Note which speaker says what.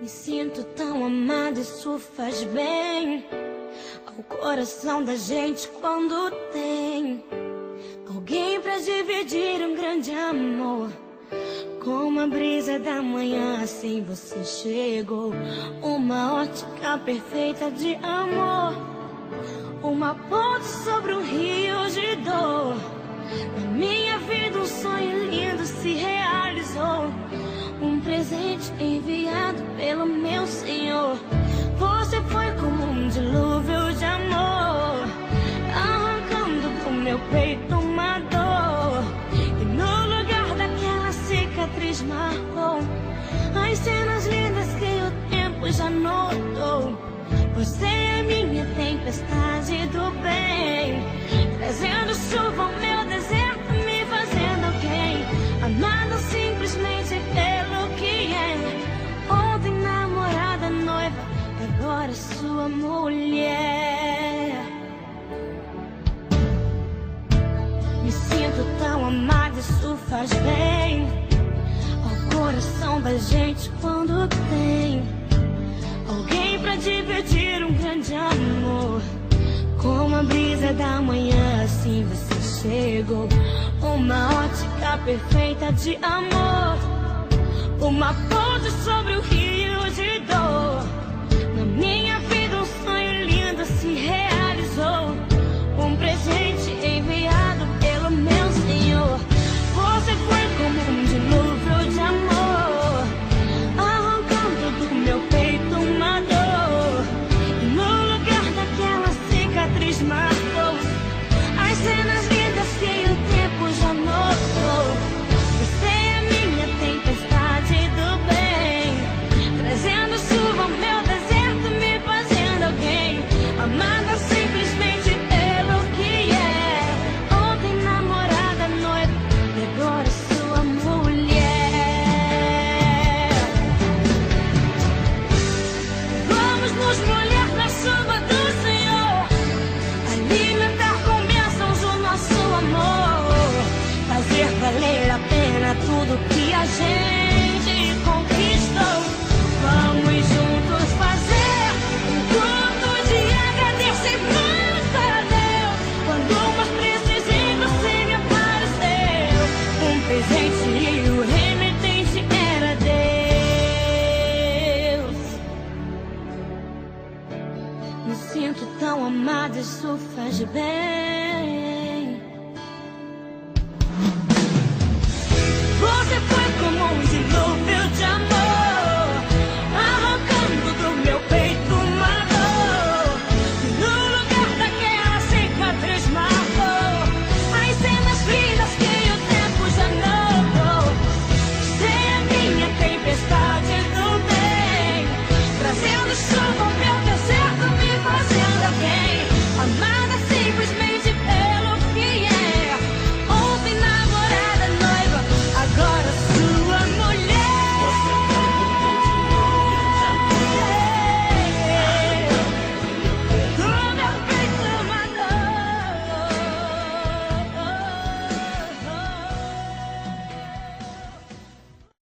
Speaker 1: Me sinto tão amada, isso faz bem ao coração da gente quando tem alguém pra dividir um grande amor. Como a brisa da manhã, assim você chegou. Uma ótica perfeita de amor, uma ponte sobre um rio de dor. Na minha vida um sonho lindo se realizou, um presente enviado pelo meu Senhor. Você foi como um dilúvio de amor, arrancando do meu peito uma dor. E no lugar daquela cicatriz marcou as cenas lindas que o tempo já notou. Você é minha tempestade do bem, trazendo chuva ao meu deserto, me fazendo alguém, amado simplesmente pelo que é. Ontem namorada, noiva, agora sua mulher. Me sinto tão amada, isso faz bem ao coração da gente quando tem alguém pra dividir um grande amor. Como a brisa da manhã, assim você chegou. Uma ótica perfeita de amor, uma ponte sobre o rio de dor. Na minha vida um sonho lindo se realizou, um presente enviado pelo meu Senhor. Você foi como um dilúvio de amor, arrancando do meu peito uma dor. E no lugar daquela cicatriz marcou as cenas lindas que o tempo já notou. Você é minha tempestade do bem, trazendo chuva ao meu deserto, me fazendo alguém, amada simplesmente pelo que é. Ontem namorada, noiva, e agora sua mulher. Vamos nos molhar na chuva do Senhor, alimentar com bênçãos o nosso amor, fazer valer a pena tudo que a gente conquistou. Vamos juntos fazer um culto de agradecimento a Deus. Quando mais precisei você me apareceu, um presente e o remetente era Deus. Me sinto tão amada, isso faz bem. Você foi como um dilúvio de amor, arrancando do meu peito uma dor. E no lugar daquela cicatriz marcou as cenas lindas que o tempo já notou. Você é minha tempestade do bem, trazendo chuva